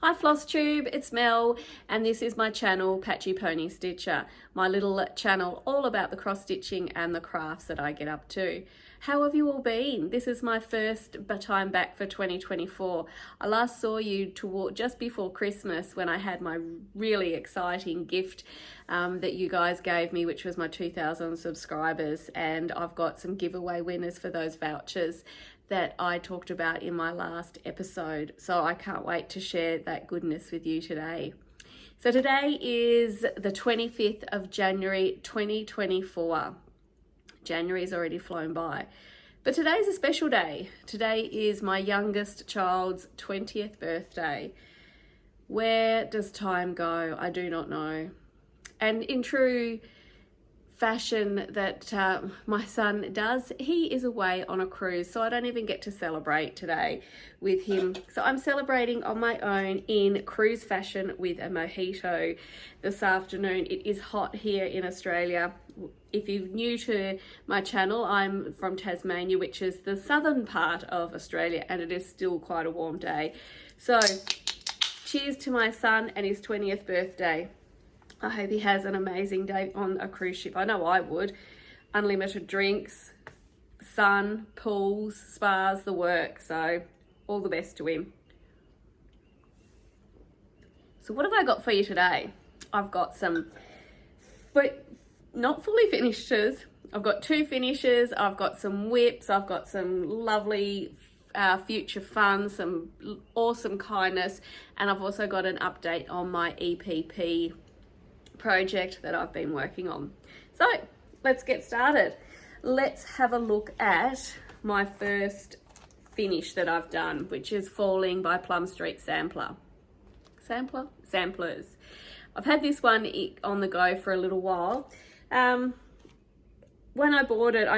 Hi Flosstube, it's Mel and this is my channel Patchy Pony Stitcher, my little channel all about the cross stitching and the crafts that I get up to. How have you all been? This is my first time back for 2024. I last saw you just before Christmas when I had my really exciting gift that you guys gave me, which was my 2,000 subscribers, and I've got some giveaway winners for those vouchers that I talked about in my last episode. So I can't wait to share that goodness with you today. So today is the 25th of January 2024. January's already flown by. But today's a special day. Today is my youngest child's 20th birthday. Where does time go? I do not know. And in true fashion that my son does, he is away on a cruise, so I don't even get to celebrate today with him. So I'm celebrating on my own in cruise fashion with a mojito this afternoon. It is hot here in Australia. If you're new to my channel, I'm from Tasmania, which is the southern part of Australia, and it is still quite a warm day. So cheers to my son and his 20th birthday. I hope he has an amazing day on a cruise ship. I know I would. Unlimited drinks, sun, pools, spas, the work. So all the best to him. So what have I got for you today? I've got some not fully finishes. I've got two finishes. I've got some whips. I've got some lovely future fun, some awesome kindness. And I've also got an update on my EPP project that I've been working on. So let's get started. Let's have a look at my first finish that I've done, which is Falling by Plum Street Samplers. I've had this one on the go for a little while. When I bought it,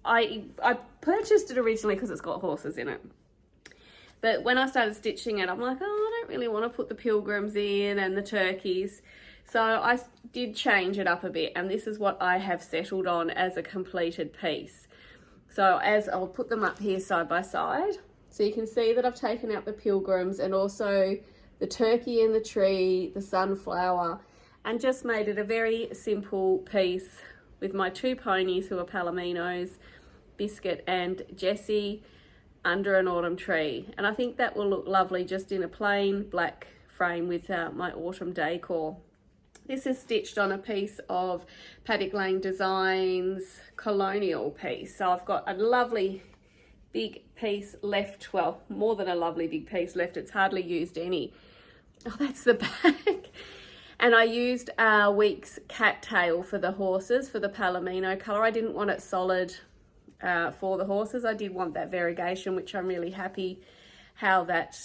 I purchased it originally because it's got horses in it. But when I started stitching it, I'm like, oh, I don't really want to put the pilgrims in and the turkeys. So I did change it up a bit, and this is what I have settled on as a completed piece. So as I'll put them up here side by side, so you can see that I've taken out the pilgrims and also the turkey in the tree, the sunflower, and just made it a very simple piece with my two ponies who are Palominos, Biscuit and Jessie, under an autumn tree. And I think that will look lovely just in a plain black frame with my autumn decor. This is stitched on a piece of Paddock Lane Designs colonial piece. So I've got a lovely big piece left. Well, more than a lovely big piece left. It's hardly used any. Oh, that's the back. And I used Week's cattail for the horses, for the Palomino colour. I didn't want it solid for the horses. I did want that variegation, which I'm really happy how that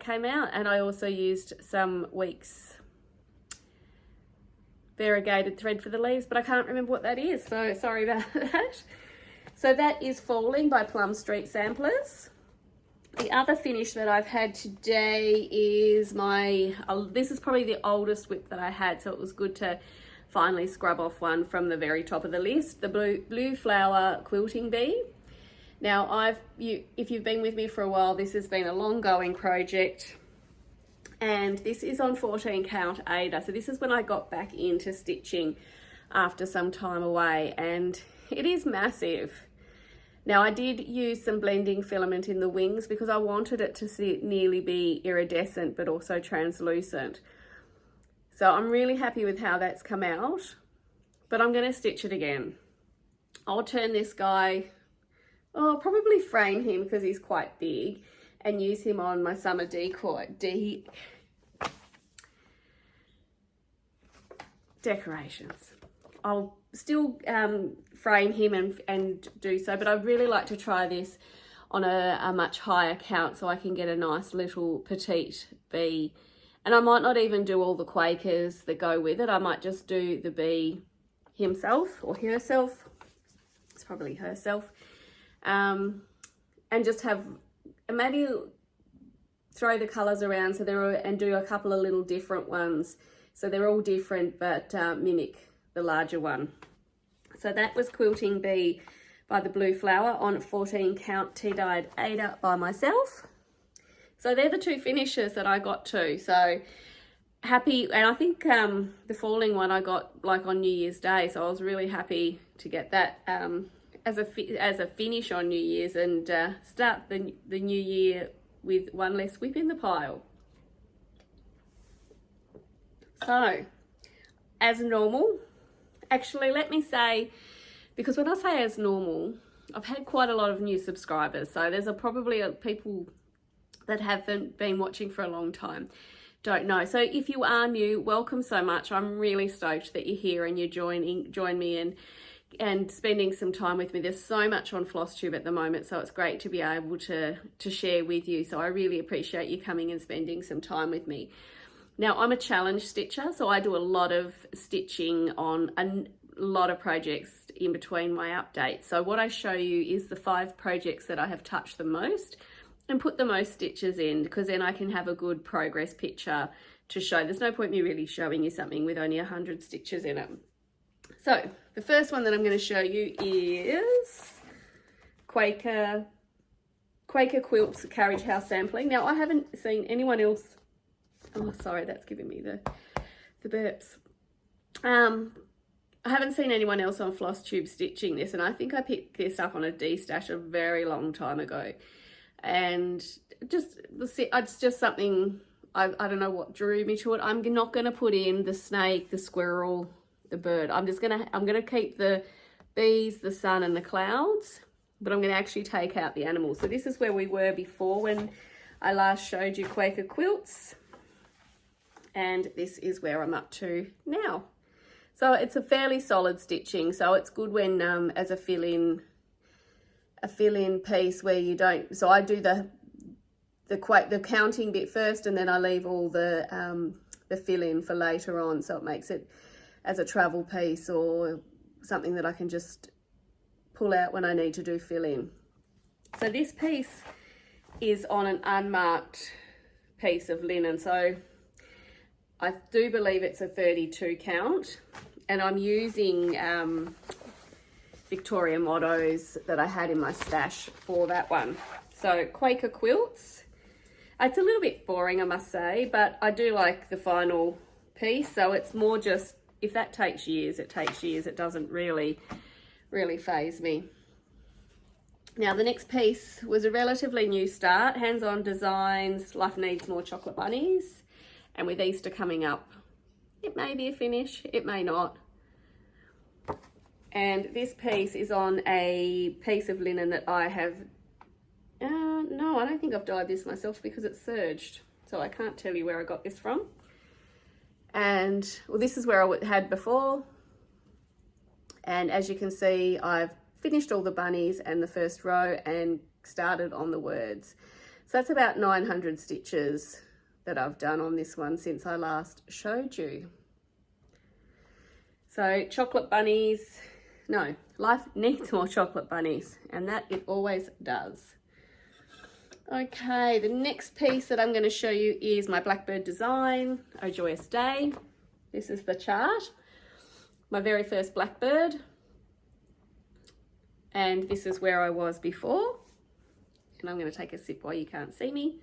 came out. And I also used some Week's variegated thread for the leaves, but I can't remember what that is, so sorry about that. So that is Falling by Plum Street Samplers. The other finish that I've had today is this is probably the oldest whip that I had, so it was good to finally scrub off one from the very top of the list, the blue flower Quilting Bee. Now if you've been with me for a while, this has been a long going project, and this is on 14 count Ada. So this is when I got back into stitching after some time away, and it is massive. Now I did use some blending filament in the wings because I wanted it to nearly be iridescent but also translucent. So I'm really happy with how that's come out, but I'm going to stitch it again. I'll turn this guy, I'll probably frame him because he's quite big, and use him on my summer decorations. I'll still frame him and do so, but I'd really like to try this on a much higher count so I can get a nice little petite bee. And I might not even do all the Quakers that go with it. I might just do the bee himself or herself. It's probably herself. And just maybe throw the colours around so and do a couple of little different ones. So they're all different but mimic the larger one. So that was Quilting Bee by the Blue Flower on 14 count tea-dyed Ada by myself. So they're the two finishes that I got to. So happy, and I think the falling one I got like on New Year's Day, so I was really happy to get that as a finish on New Year's, and start the new year with one less whip in the pile. So as normal, actually let me say, because when I say as normal, I've had quite a lot of new subscribers, so there's probably people that haven't been watching for a long time, don't know. So if you are new, welcome so much. I'm really stoked that you're here and you join me and spending some time with me. There's so much on Flosstube at the moment, so it's great to be able to share with you. So I really appreciate you coming and spending some time with me. Now, I'm a challenge stitcher, so I do a lot of stitching on a lot of projects in between my updates. So what I show you is the 5 projects that I have touched the most and put the most stitches in, because then I can have a good progress picture to show. There's no point me really showing you something with only 100 stitches in it. So the first one that I'm going to show you is Quaker Quilt's Carriage House sampling. Now, I haven't seen anyone else. Oh, sorry, that's giving me the burps. I haven't seen anyone else on Flosstube stitching this, and I think I picked this up on a D-stash a very long time ago. And it's just something, I don't know what drew me to it. I'm not going to put in the snake, the squirrel, the bird. I'm going to keep the bees, the sun and the clouds, but I'm going to actually take out the animals. So this is where we were before when I last showed you Quaker Quilts, and this is where I'm up to now. So it's a fairly solid stitching, so it's good when as a fill-in piece where you don't. So I do the counting bit first, and then I leave all the fill-in for later on, so it makes it as a travel piece or something that I can just pull out when I need to do fill-in. So this piece is on an unmarked piece of linen, so I do believe it's a 32 count, and I'm using Victoria mottos that I had in my stash for that one. So Quaker Quilts. It's a little bit boring, I must say, but I do like the final piece. So it's more just, if that takes years, it takes years. It doesn't really faze me. Now the next piece was a relatively new start. HandsOn Designs, Life Needs More Chocolate Bunnies. And with Easter coming up, it may be a finish, it may not. And this piece is on a piece of linen that I have, no, I don't think I've dyed this myself because it's serged. So I can't tell you where I got this from. And well, this is where I had before. And as you can see, I've finished all the bunnies and the first row and started on the words. So that's about 900 stitches that I've done on this one since I last showed you. So chocolate bunnies, no, life needs more chocolate bunnies, and that it always does. Okay, the next piece that I'm going to show you is my Blackbird design, Oh Joyous Day. This is the chart, my very first Blackbird, and this is where I was before. And I'm going to take a sip while you can't see me.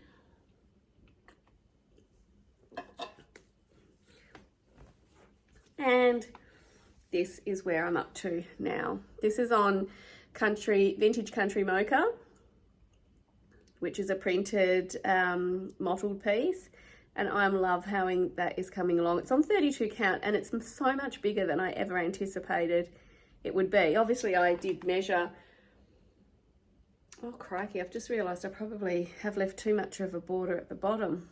And this is where I'm up to now. This is on Vintage Country Mocha, which is a printed mottled piece, and I love how that is coming along. It's on 32 count, and it's so much bigger than I ever anticipated it would be. Obviously I did measure. Oh crikey, I've just realized I probably have left too much of a border at the bottom.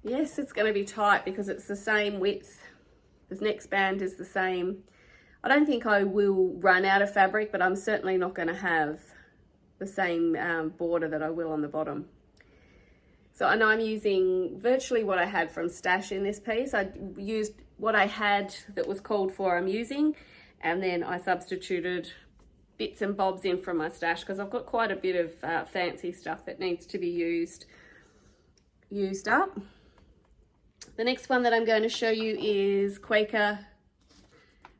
Yes, it's going to be tight because it's the same width. This next band is the same. I don't think I will run out of fabric, but I'm certainly not going to have the same border that I will on the bottom. So I know I'm using virtually what I had from stash in this piece. I used what I had that was called for, I'm using, and then I substituted bits and bobs in from my stash because I've got quite a bit of fancy stuff that needs to be used up. The next one that I'm going to show you is Quaker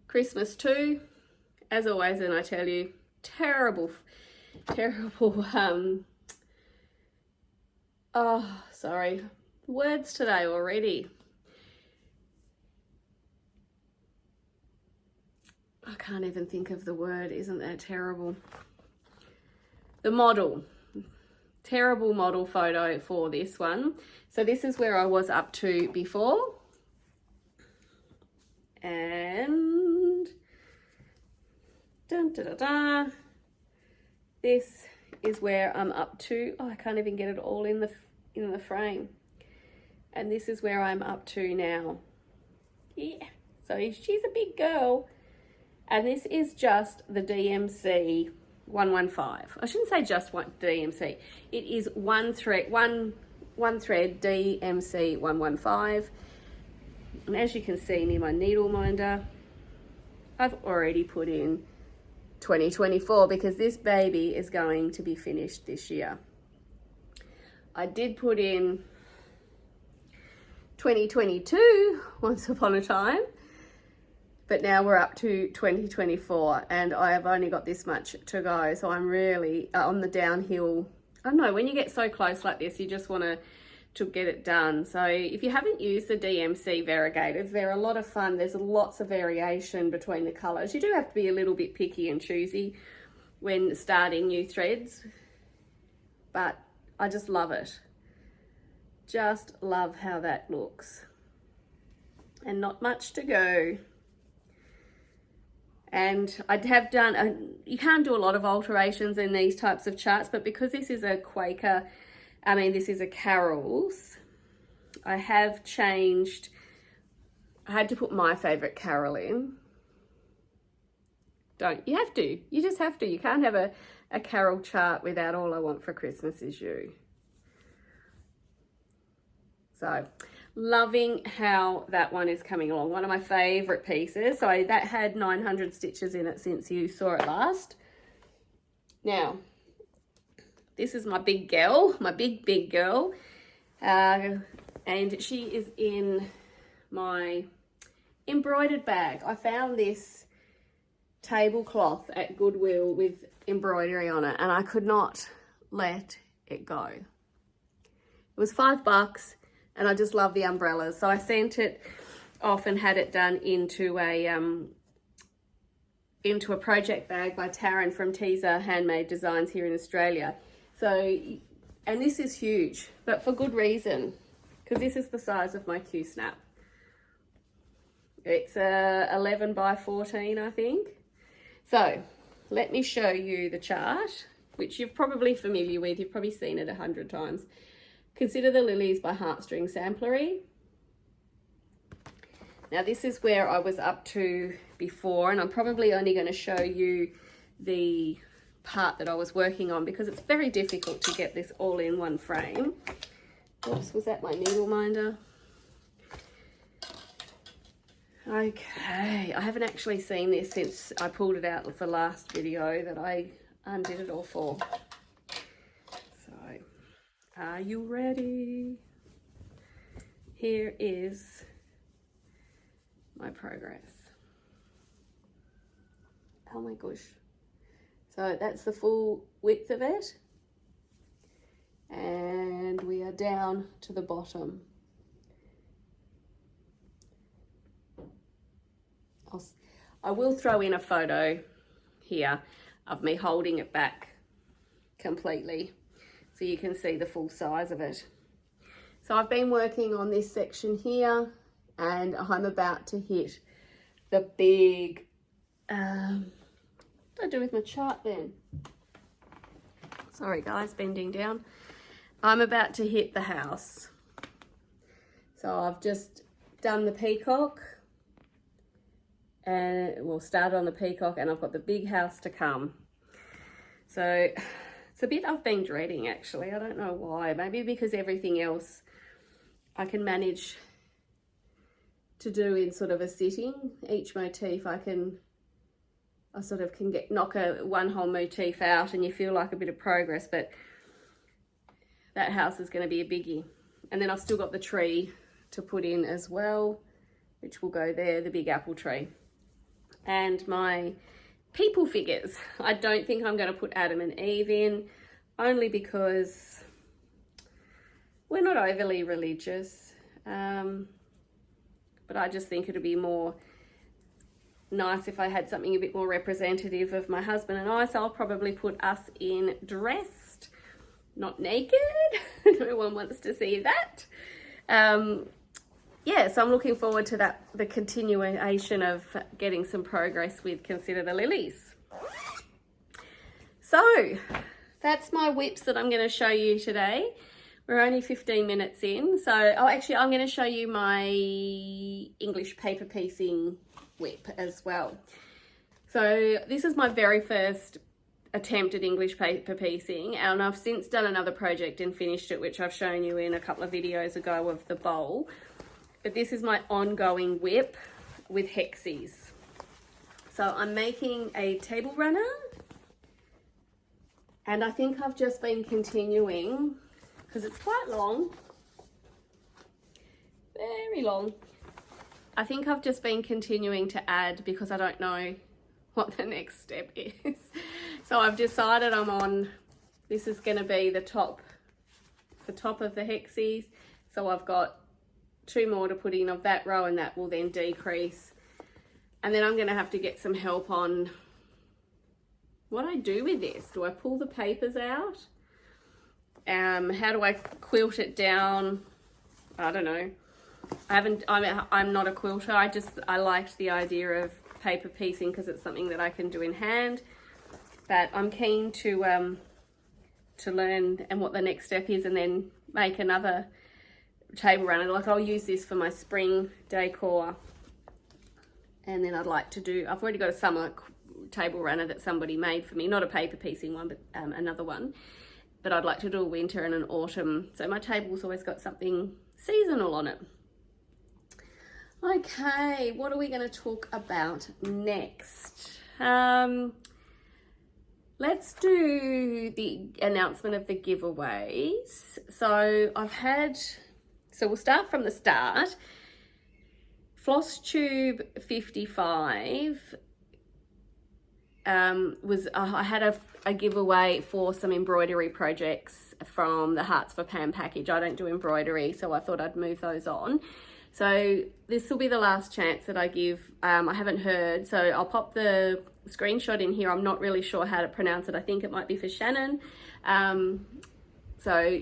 Christmas 2. As always, and I tell you, terrible terrible, oh, sorry, words today already. I can't even think of the word. Isn't that terrible? The model. Terrible model photo for this one. So this is where I was up to before. And dun, da, da, da. This is where I'm up to. Oh, I can't even get it all in the frame. And this is where I'm up to now. Yeah. So she's a big girl. And this is just the DMC 115. I shouldn't say just one DMC. It is one thread DMC 115. And as you can see near my needle minder, I've already put in 2024 because this baby is going to be finished this year. I did put in 2022 once upon a time, but now we're up to 2024 and I have only got this much to go. So I'm really on the downhill. I don't know, when you get so close like this, you just want to get it done. So if you haven't used the DMC variegators, they're a lot of fun. There's lots of variation between the colors. You do have to be a little bit picky and choosy when starting new threads, but I just love it. Just love how that looks. And not much to go. And I have done, you can't do a lot of alterations in these types of charts, but because this is a Quaker, this is a Carol's, I have changed, I had to put my favourite Carol in. You have to, you just have to. You can't have a Carol chart without All I Want for Christmas Is You. So, loving how that one is coming along. One of my favourite pieces. So that had 900 stitches in it since you saw it last. Now, this is my big girl, my big girl. And she is in my embroidered bag. I found this tablecloth at Goodwill with embroidery on it and I could not let it go. It was $5. And I just love the umbrellas. So I sent it off and had it done into a project bag by Taryn from HandsOn Designs here in Australia. So, and this is huge, but for good reason, because this is the size of my Q-snap. It's 11 by 14, I think. So let me show you the chart, which you're probably familiar with. You've probably seen it 100 times. Consider the Lilies by Heartstring Samplery. Now this is where I was up to before, and I'm probably only going to show you the part that I was working on because it's very difficult to get this all in one frame. Oops, was that my needle minder? Okay, I haven't actually seen this since I pulled it out for the last video that I undid it all for. Are you ready? Here is my progress. Oh my gosh. So that's the full width of it. And we are down to the bottom. I will throw in a photo here of me holding it back completely, so you can see the full size of it. So I've been working on this section here and I'm about to hit the big, what do I do with my chart then? Sorry guys, bending down. I'm about to hit the house. So I've just done the peacock and we'll start on the peacock and I've got the big house to come. So it's a bit I've been dreading actually. I don't know why. Maybe because everything else I can manage to do in sort of a sitting. Each motif I sort of can knock one whole motif out and you feel like a bit of progress, but that house is going to be a biggie. And then I've still got the tree to put in as well, which will go there, the big apple tree. And my people figures. I don't think I'm going to put Adam and Eve in, only because we're not overly religious, but I just think it'd be more nice if I had something a bit more representative of my husband and I, so I'll probably put us in dressed, not naked. No one wants to see that. Yeah, so I'm looking forward to that, the continuation of getting some progress with Consider the Lilies. So that's my whips that I'm going to show you today. We're only 15 minutes in, so actually I'm going to show you my English paper piecing whip as well. So this is my very first attempt at English paper piecing, and I've since done another project and finished it, which I've shown you in a couple of videos ago of the bowl. But this is my ongoing whip with hexies. So I'm making a table runner, and I think I've just been continuing, because it's quite long, very long. I think I've just been continuing to add because I don't know what the next step is. So I've decided I'm on, this is going to be the top of the hexies. So I've got 2 more to put in of that row, and that will then decrease. And then I'm going to have to get some help on what I do with this. Do I pull the papers out? How do I quilt it down? I don't know. I'm not a quilter. I liked the idea of paper piecing because it's something that I can do in hand. But I'm keen to learn and what the next step is, and then make another table runner. Like, I'll use this for my spring decor, and then I'd like to do, I've already got a summer table runner that somebody made for me, not a paper piecing one, but another one. But I'd like to do a winter and an autumn, so my table's always got something seasonal on it. Okay, what are we going to talk about next? Let's do the announcement of the giveaways. So we'll start from the start. Flosstube 55 I had a giveaway for some embroidery projects from the Hearts for Pam package. I don't do embroidery, so I thought I'd move those on. So this will be the last chance that I give. I haven't heard, so I'll pop the screenshot in here. I'm not really sure how to pronounce it. I think it might be for Shannon. So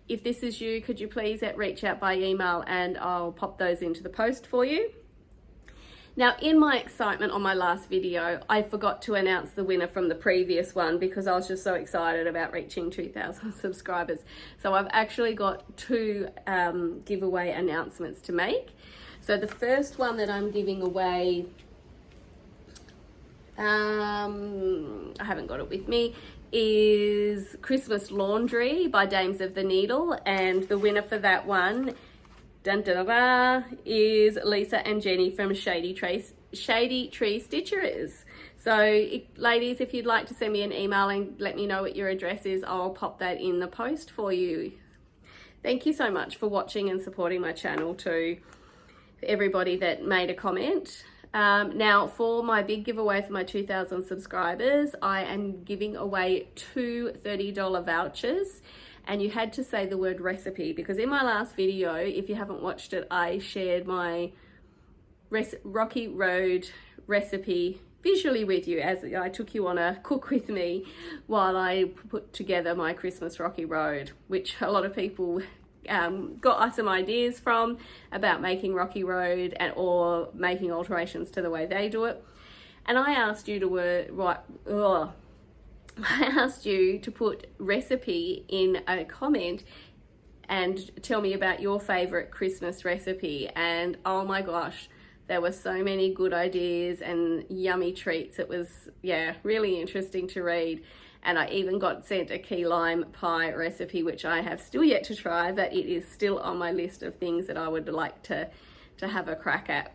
if this is you, could you please reach out by email, and I'll pop those into the post for you. Now, in my excitement on my last video, I forgot to announce the winner from the previous one because I was just so excited about reaching 2,000 subscribers. So I've actually got 2 giveaway announcements to make. So the first one that I'm giving away, I haven't got it with me, is Christmas Laundry by Dames of the Needle, and the winner for that one, dun, dun, dun, dun, is Lisa and Jenny from Shady Tree Stitchers. So ladies, if you'd like to send me an email and let me know what your address is, I'll pop that in the post for you. Thank you so much for watching and supporting my channel too, for everybody that made a comment. Now, for my big giveaway for my 2,000 subscribers, I am giving away 2 $30 vouchers. And you had to say the word recipe, because in my last video, if you haven't watched it, I shared my Rocky Road recipe visually with you, as I took you on a cook with me while I put together my Christmas Rocky Road, which a lot of people got some ideas from about making Rocky Road or making alterations to the way they do it. And I asked you to put recipe in a comment and tell me about your favorite Christmas recipe. And oh my gosh, there were so many good ideas and yummy treats. It was, yeah, really interesting to read. And I even got sent a key lime pie recipe, which I have still yet to try, but it is still on my list of things that I would like to have a crack at.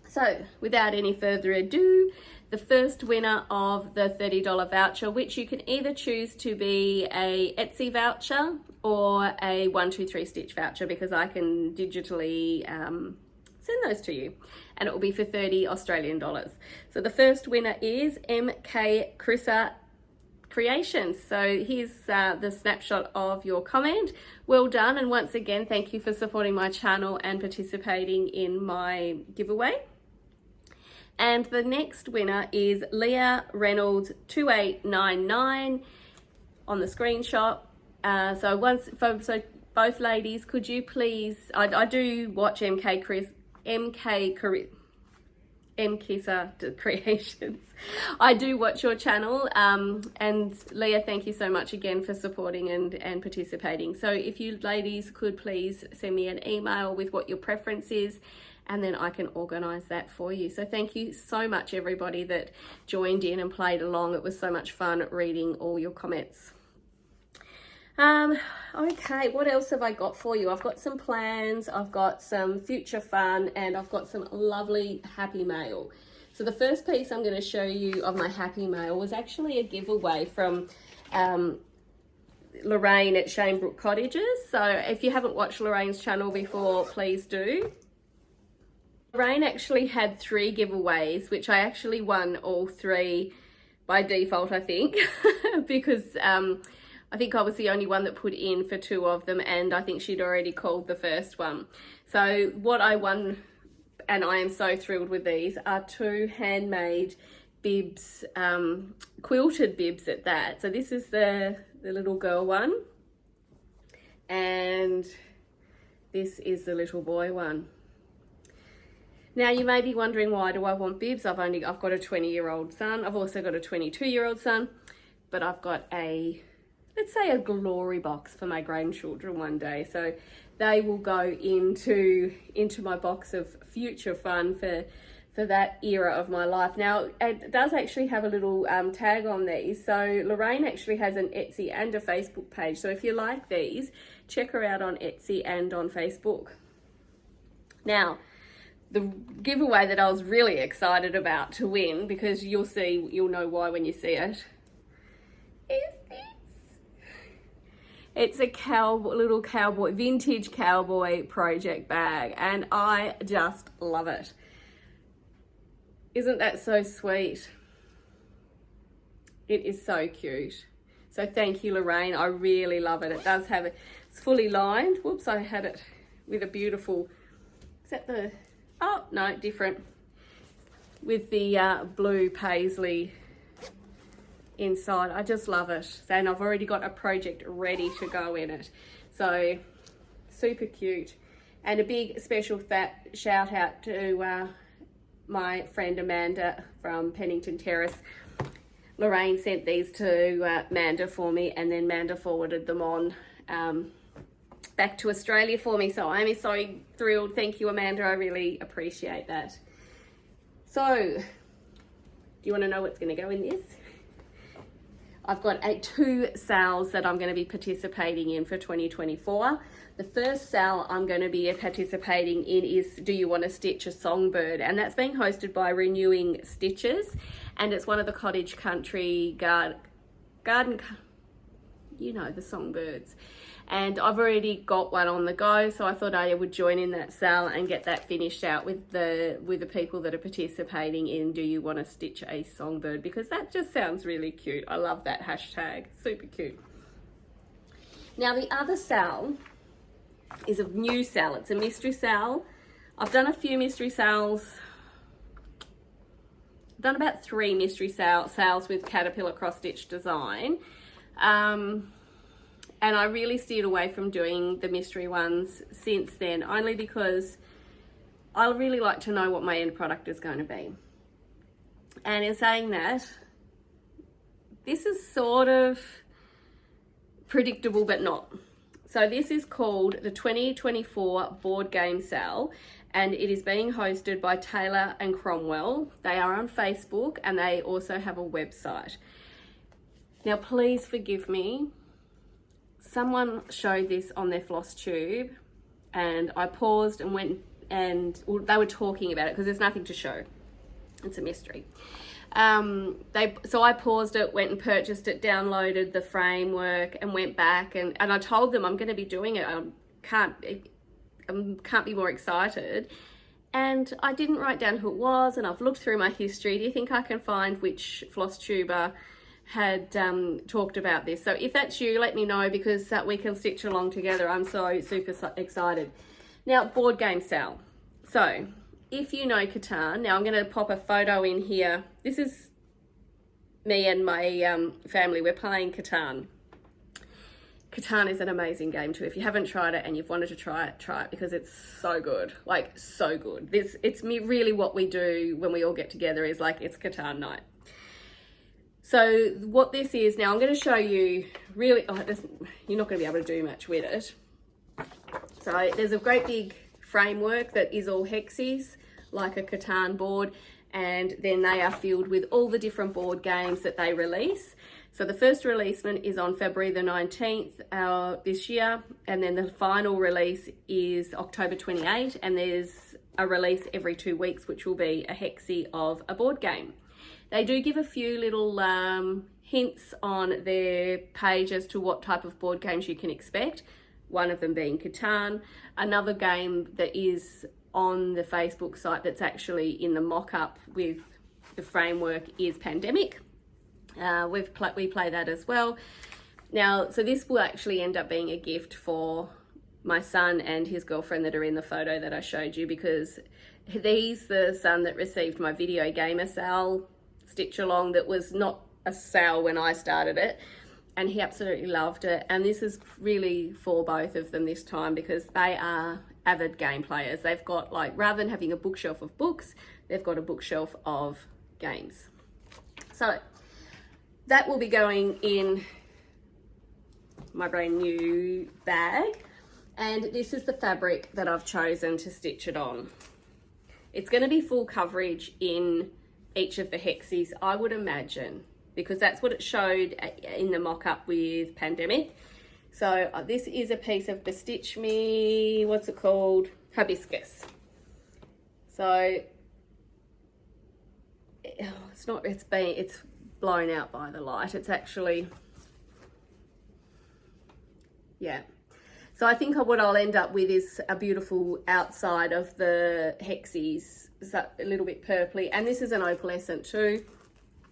So without any further ado, the first winner of the $30 voucher, which you can either choose to be a Etsy voucher or a 123 Stitch voucher, because I can digitally send those to you. and it will be for 30 Australian dollars. So the first winner is MK Chrisa Creations. So here's the snapshot of your comment. Well done, and once again thank you for supporting my channel and participating in my giveaway. And the next winner is Leah Reynolds 2899 on the screenshot. So both ladies, could you please, I do watch MK Kissa Creations. I do watch your channel, and Leah, thank you so much again for supporting and participating. So if you ladies could please send me an email with what your preference is, and then I can organize that for you. So thank you so much everybody that joined in and played along. It was so much fun reading all your comments. Okay, what else have I got for you? I've got some plans, I've got some future fun, and I've got some lovely happy mail. So the first piece I'm going to show you of my happy mail was actually a giveaway from Lorraine at Shanebrook Cottages. So if you haven't watched Lorraine's channel before, please do. Lorraine actually had 3 giveaways, which I actually won all 3 by default, I think, because I think I was the only one that put in for 2 of them, and I think she'd already called the first one. So what I won, and I am so thrilled with these, are 2 handmade bibs, quilted bibs at that. So this is the little girl one, and this is the little boy one. Now you may be wondering, why do I want bibs? I've got a 20-year-old son. I've also got a 22-year-old son, but I've got let's say a glory box for my grandchildren one day. So they will go into my box of future fun for that era of my life. Now it does actually have a little tag on these. So Lorraine actually has an Etsy and a Facebook page. So if you like these, check her out on Etsy and on Facebook. Now, the giveaway that I was really excited about to win, because you'll know why when you see it, is this. It's a little cowboy, vintage cowboy project bag, and I just love it. Isn't that so sweet? It is so cute. So thank you, Lorraine. I really love it. It does have it's fully lined. Whoops, I had it with a beautiful, is that the, oh no, different, with the blue paisley inside. I just love it, and I've already got a project ready to go in it. So super cute. And a big special shout out to my friend Amanda from Pennington Terrace. Lorraine sent these to Amanda for me, and then Amanda forwarded them on back to Australia for me. So I'm so thrilled. Thank you, Amanda. I really appreciate that. So do you want to know what's going to go in this? I've got 2 sales that I'm going to be participating in for 2024. The first sale I'm going to be participating in is Do You Want to Stitch a Songbird? And that's being hosted by Renewing Stitches, and it's one of the cottage country garden, you know, the songbirds. And I've already got one on the go, so I thought I would join in that sale and get that finished out with the people that are participating in Do You Want to Stitch a Songbird, because that just sounds really cute. I love that hashtag, super cute. Now the other sale is a new sale. It's a mystery sale. I've done a few mystery sales. I've done about 3 mystery sales with Caterpillar Cross Stitch Design. And I really steered away from doing the mystery ones since then, only because I really like to know what my end product is going to be. And in saying that, this is sort of predictable, but not. So this is called the 2024 Board Game Sale, and it is being hosted by Taylor and Cromwell. They are on Facebook, and they also have a website. Now, please forgive me. Someone showed this on their Flosstube, and I paused and went and they were talking about it because there's nothing to show. It's a mystery. So I paused it, went and purchased it, downloaded the framework, and went back and I told them I'm going to be doing it. I can't be more excited. and I didn't write down who it was, and I've looked through my history. Do you think I can find which Flosstuber had talked about this? So if that's you, let me know, because we can stitch along together. I'm so super excited. Now, board game sale. So if you know Catan, now I'm going to pop a photo in here. This is me and my family. We're playing Catan. Catan is an amazing game too. If you haven't tried it and you've wanted to try it because it's so good, like so good. It's really what we do when we all get together is like, it's Catan night. So what this is, now I'm going to show you really, you're not going to be able to do much with it. So there's a great big framework that is all hexes, like a Catan board, and then they are filled with all the different board games that they release. So the first releasement is on February the 19th this year, and then the final release is October 28th, and there's a release every 2 weeks, which will be a hexie of a board game. They do give a few little hints on their page as to what type of board games you can expect, one of them being Catan. Another game that is on the Facebook site that's actually in the mock-up with the framework is Pandemic. We play that as well. Now, so this will actually end up being a gift for my son and his girlfriend that are in the photo that I showed you, because he's the son that received my video gamer sale stitch along that was not a sale when I started it, and he absolutely loved it. And this is really for both of them this time, because they are avid game players. They've got, like, rather than having a bookshelf of books, they've got a bookshelf of games. So that will be going in my brand new bag, and this is the fabric that I've chosen to stitch it on. It's going to be full coverage in each of the hexes, I would imagine, because that's what it showed in the mock-up with Pandemic. So this is a piece of Bestitch Me, what's it called? Hibiscus. So it's blown out by the light. It's actually, yeah. So I think what I'll end up with is a beautiful outside of the hexes, a little bit purpley. And this is an opalescent too.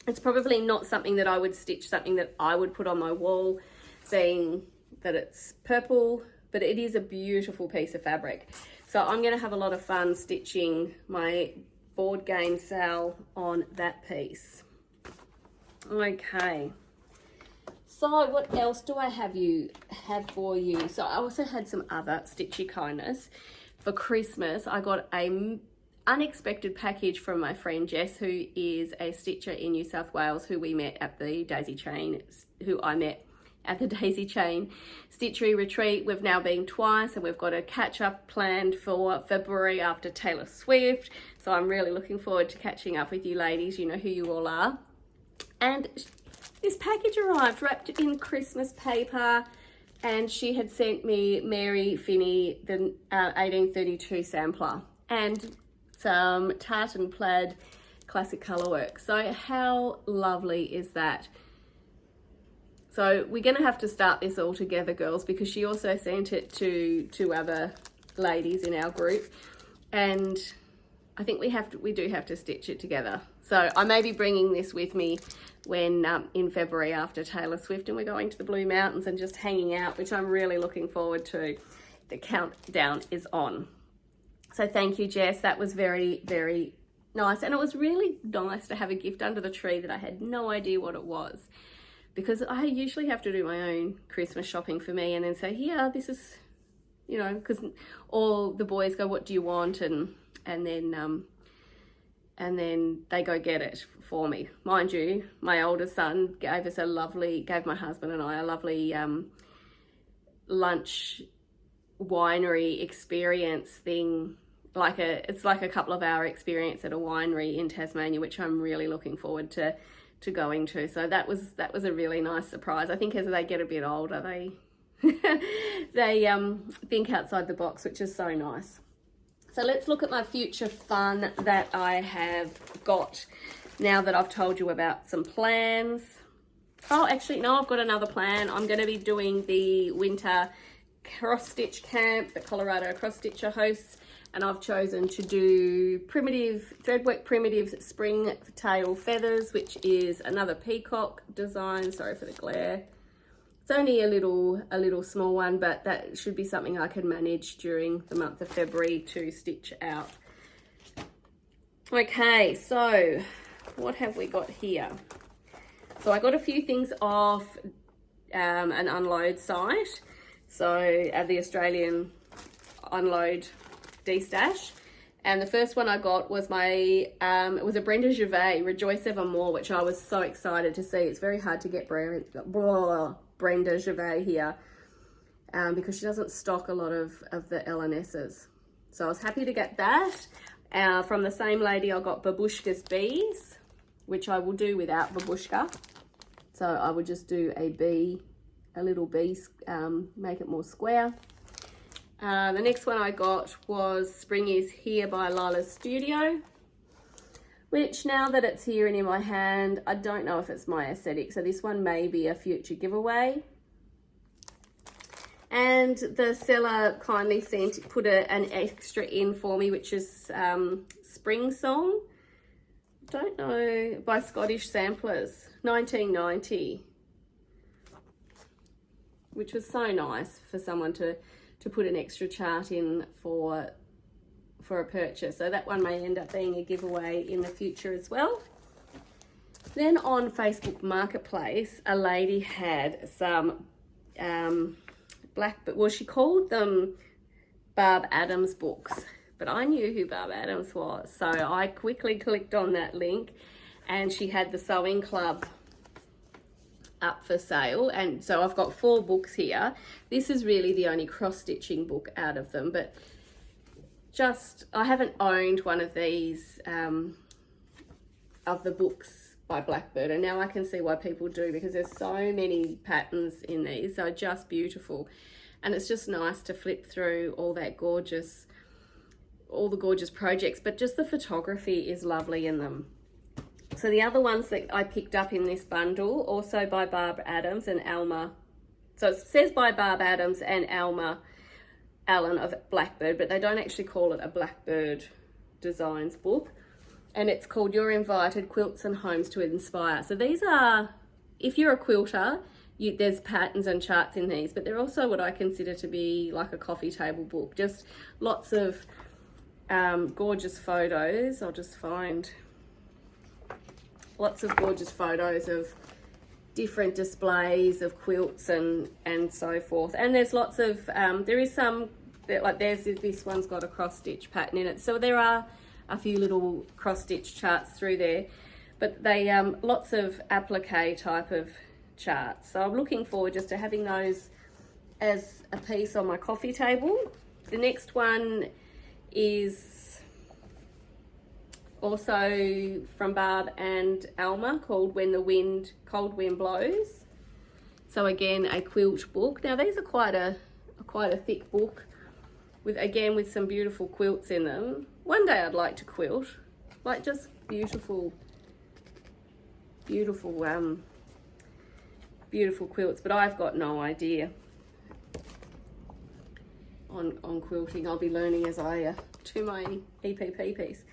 It's probably not something that I would stitch, something that I would put on my wall, seeing that it's purple, but it is a beautiful piece of fabric. So I'm going to have a lot of fun stitching my board game sale on that piece. Okay, so what else do I have for you? So I also had some other Stitchy Kindness. For Christmas, I got a unexpected package from my friend Jess, who is a stitcher in New South Wales, who I met at the Daisy Chain Stitchery Retreat. We've now been twice, and we've got a catch up planned for February after Taylor Swift. So I'm really looking forward to catching up with you ladies. You know who you all are. And this package arrived wrapped in Christmas paper, and she had sent me Mary Finney, the 1832 sampler, and some tartan plaid classic colourwork. So how lovely is that? So we're going to have to start this all together, girls, because she also sent it to 2 other ladies in our group, and I think we do have to stitch it together. So I may be bringing this with me when in February after Taylor Swift, and we're going to the Blue Mountains and just hanging out, which I'm really looking forward to. The countdown is on. So thank you, Jess. That was very, very nice. And it was really nice to have a gift under the tree that I had no idea what it was, because I usually have to do my own Christmas shopping for me and then say, here, this is, you know, because all the boys go, what do you want? And then they go get it for me. Mind you, my oldest son gave my husband and I a lovely lunch winery experience thing. It's like a couple of hour experience at a winery in Tasmania, which I'm really looking forward to going to. So that was a really nice surprise. I think as they get a bit older, they think outside the box, which is so nice. So let's look at my future fun that I have got now that I've told you about some plans. Oh, actually, no, I've got another plan. I'm going to be doing the winter cross-stitch camp that Colorado Cross Stitcher hosts, and I've chosen to do threadwork primitive spring tail feathers, which is another peacock design. Sorry for the glare. It's only a little small one, but that should be something I can manage during the month of February to stitch out. Okay, so what have we got here? So I got a few things off an unload site. So the Australian unload destash, and the first one I got was my it was a Brenda Gervais Rejoice Evermore, which I was so excited to see. It's very hard to get Brenda Gervais here because she doesn't stock a lot of the LNSs, so I was happy to get that. From the same lady I got Babushka's Bees, which I will do without babushka, so I would just do a little bee, make it more square. The next one I got was Spring Is Here by Lila's Studio, which now that it's here and in my hand, I don't know if it's my aesthetic, so this one may be a future giveaway. And the seller kindly put an extra in for me, which is Spring Song, don't know, by Scottish Samplers, 1990, which was so nice for someone to put an extra chart in for a purchase. So that one may end up being a giveaway in the future as well. Then on Facebook Marketplace, a lady had some Blackbird, well, she called them Barb Adams books, but I knew who Barb Adams was, so I quickly clicked on that link, and she had the Sewing Club up for sale. And so I've got 4 books here. This is really the only cross-stitching book out of them, but I haven't owned one of these of the books by Blackbird, and now I can see why people do, because there's so many patterns in these. They're just beautiful, and it's just nice to flip through all the gorgeous projects, but just the photography is lovely in them. So the other ones that I picked up in this bundle, also by Barb Adams and Alma. So it says by Barb Adams and Alma Allen of Blackbird, but they don't actually call it a Blackbird Designs book. And it's called You're Invited, Quilts and Homes to Inspire. So these are, if you're a quilter, there's patterns and charts in these, but they're also what I consider to be like a coffee table book. Just lots of gorgeous photos. I'll just find lots of gorgeous photos of different displays of quilts and so forth. And there's lots of, there is some, like this one's got a cross stitch pattern in it. So there are a few little cross stitch charts through there, but they lots of applique type of charts. So I'm looking forward just to having those as a piece on my coffee table. The next one is also from Barb and Alma, called When the Cold Wind Blows. So again, a quilt book. Now these are quite a thick book with some beautiful quilts in them. One day I'd like to quilt, like just beautiful quilts, but I've got no idea on quilting. I'll be learning as I do my EPP piece.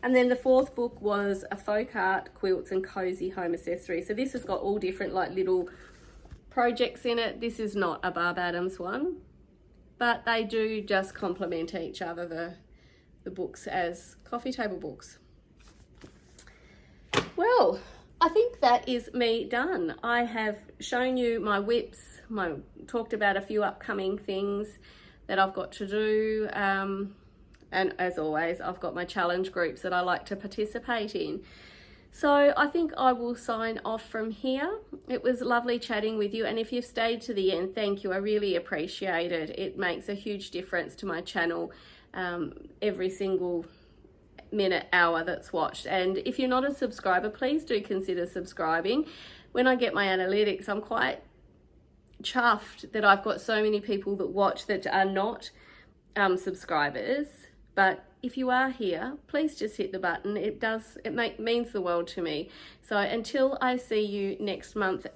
And then the 4th book was a folk art, quilts and cozy home accessories. So this has got all different like little projects in it. This is not a Barb Adams one, but they do just complement each other, the books as coffee table books. Well, I think that is me done. I have shown you my whips, talked about a few upcoming things that I've got to do. And as always, I've got my challenge groups that I like to participate in. So I think I will sign off from here. It was lovely chatting with you. And if you've stayed to the end, thank you. I really appreciate it. It makes a huge difference to my channel every single minute, hour that's watched. And if you're not a subscriber, please do consider subscribing. When I get my analytics, I'm quite chuffed that I've got so many people that watch that are not subscribers. But if you are here, please just hit the button. It means the world to me. So until I see you next month,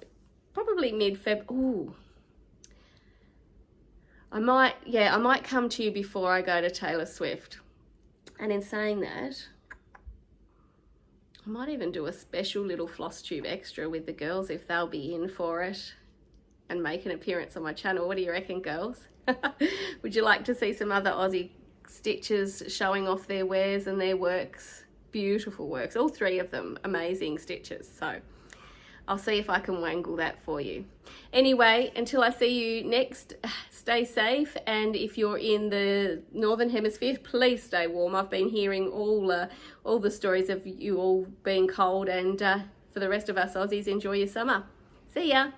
probably mid-Feb. Ooh, I might come to you before I go to Taylor Swift. And in saying that, I might even do a special little Flosstube extra with the girls if they'll be in for it and make an appearance on my channel. What do you reckon, girls? Would you like to see some other Aussie stitchers showing off their wares and their works? Beautiful works, all three of them, amazing stitches. So I'll see if I can wangle that for you. Anyway, until I see you next, stay safe, and if you're in the Northern Hemisphere, please stay warm. I've been hearing all the stories of you all being cold, and for the rest of us Aussies, enjoy your summer. See ya!